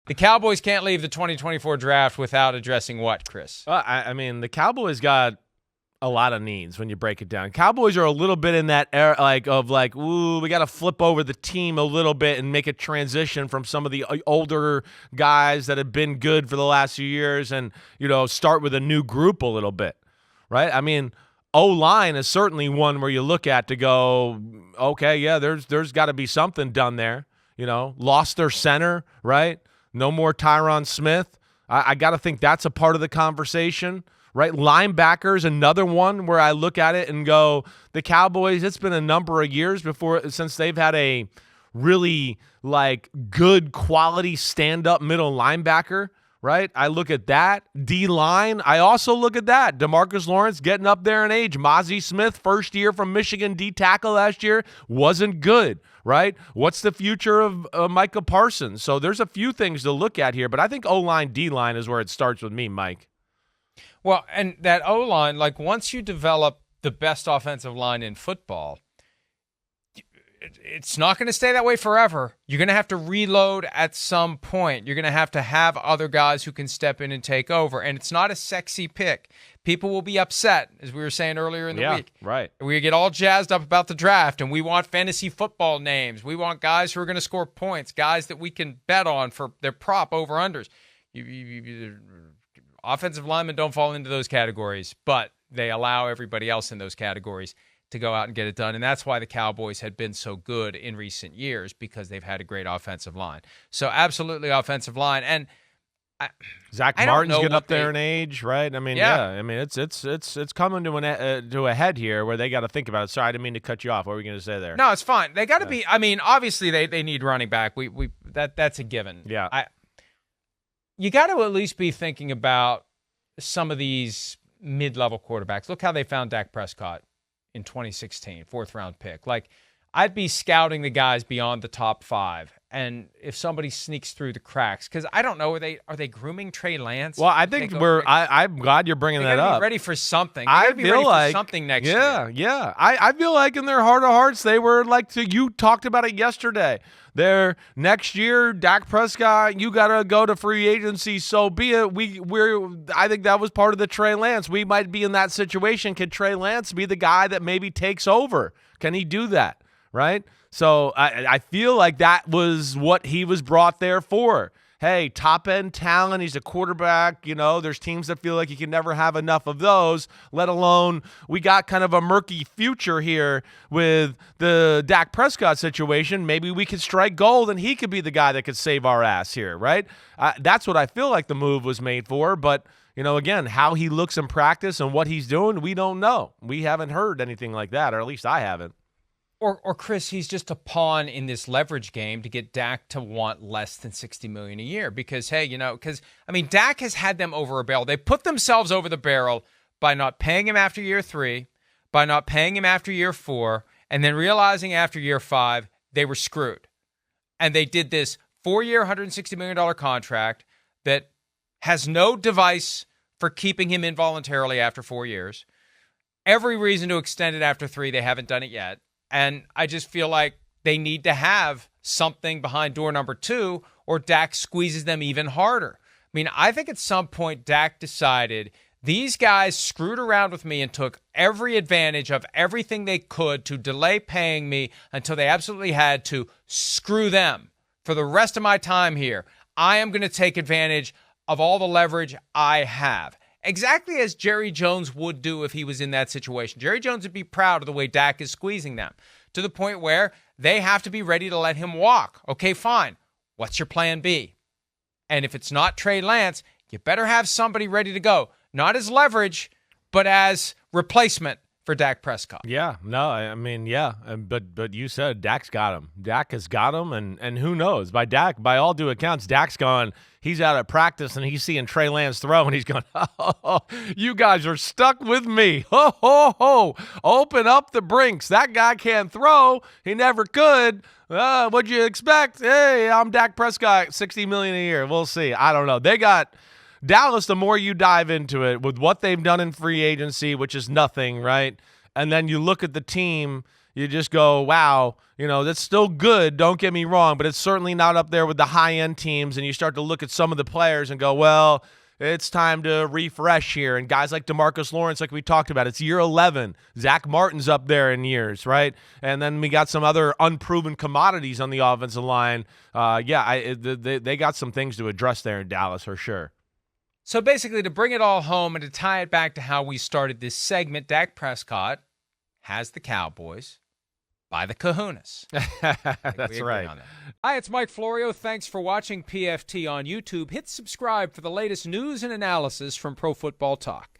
The Cowboys can't leave the 2024 draft without addressing what, Chris? I mean, the Cowboys got a lot of needs when you break it down. Cowboys are a little bit in that era, ooh, we got to flip over the team a little bit and make a transition from some of the older guys that have been good for the last few years and, start with a new group a little bit, right? I mean, O-line is certainly one where you look at to go, okay, yeah, there's got to be something done there. Lost their center, right? No more Tyron Smith. I got to think that's a part of the conversation, right? Linebackers, another one where I look at it and go, the Cowboys, it's been a number of years since they've had a really good quality stand-up middle linebacker, right? I look at that. D-line, I also look at that. DeMarcus Lawrence getting up there in age. Mozzie Smith, first year from Michigan, D-tackle last year, wasn't good, right? What's the future of Micah Parsons? So there's a few things to look at here, but I think O-line, D-line is where it starts with me, Mike. Well, and that O-line, once you develop the best offensive line in football, it's not going to stay that way forever. You're going to have to reload at some point. You're going to have other guys who can step in and take over. And it's not a sexy pick. People will be upset, as we were saying earlier in the week. Right. We get all jazzed up about the draft, and we want fantasy football names. We want guys who are going to score points, guys that we can bet on for their prop over-unders. Offensive linemen don't fall into those categories, but they allow everybody else in those categories to go out and get it done. And that's why the Cowboys had been so good in recent years, because they've had a great offensive line. So absolutely offensive line. And Zach Martin's getting up there in age, right? I mean, yeah. I mean, it's coming to a head here where they got to think about it. Sorry, I didn't mean to cut you off. What were you going to say there? No, it's fine. They got to be. I mean, obviously they need running back. That's a given. Yeah. You got to at least be thinking about some of these mid-level quarterbacks. Look how they found Dak Prescott in 2016, fourth-round pick. I'd be scouting the guys beyond the top 5. And if somebody sneaks through the cracks, because I don't know, are they grooming Trey Lance? Well, I think I'm glad you're bringing that up. Be ready for something. I feel like something next year. Yeah. I feel like in their heart of hearts, they were you talked about it yesterday. Their next year, Dak Prescott, you got to go to free agency, so be it. I think that was part of the Trey Lance. We might be in that situation. Can Trey Lance be the guy that maybe takes over? Can he do that, right? So I feel like that was what he was brought there for. Hey, top-end talent, he's a quarterback. There's teams that feel like you can never have enough of those, let alone we got kind of a murky future here with the Dak Prescott situation. Maybe we could strike gold and he could be the guy that could save our ass here, right? That's what I feel like the move was made for, but again, how he looks in practice and what he's doing, we don't know. We haven't heard anything like that, or at least I haven't. Or Chris, he's just a pawn in this leverage game to get Dak to want less than $60 million a year. Because, hey, Dak has had them over a barrel. They put themselves over the barrel by not paying him after year 3, by not paying him after year 4, and then realizing after year 5 they were screwed. And they did this 4-year, $160 million contract that has no device for keeping him involuntarily after 4 years. Every reason to extend it after 3. They haven't done it yet. And I just feel like they need to have something behind door number 2, or Dak squeezes them even harder. I mean, I think at some point Dak decided these guys screwed around with me and took every advantage of everything they could to delay paying me until they absolutely had to. Screw them. For the rest of my time here, I am going to take advantage of all the leverage I have. Exactly as Jerry Jones would do if he was in that situation. Jerry Jones would be proud of the way Dak is squeezing them, to the point where they have to be ready to let him walk. Okay, fine. What's your plan B? And if it's not Trey Lance, you better have somebody ready to go. Not as leverage, but as replacement for Dak Prescott. Yeah, no, I mean, yeah, but you said Dak's got him. Dak has got him, and who knows? By all due accounts, Dak's gone. He's out at practice, and he's seeing Trey Lance throw, and he's going, oh, you guys are stuck with me. Ho, ho, ho. Open up the brinks. That guy can't throw. He never could. What'd you expect? Hey, I'm Dak Prescott, $60 million a year. We'll see. I don't know. They got Dallas, the more you dive into it, with what they've done in free agency, which is nothing, right? And then you look at the team, you just go, wow, that's still good, don't get me wrong, but it's certainly not up there with the high-end teams, and you start to look at some of the players and go, well, it's time to refresh here. And guys like DeMarcus Lawrence, like we talked about, it's year 11. Zach Martin's up there in years, right? And then we got some other unproven commodities on the offensive line. They got some things to address there in Dallas for sure. So basically, to bring it all home and to tie it back to how we started this segment, Dak Prescott has the Cowboys by the kahunas. That's right. Hi, it's Mike Florio. Thanks for watching PFT on YouTube. Hit subscribe for the latest news and analysis from Pro Football Talk.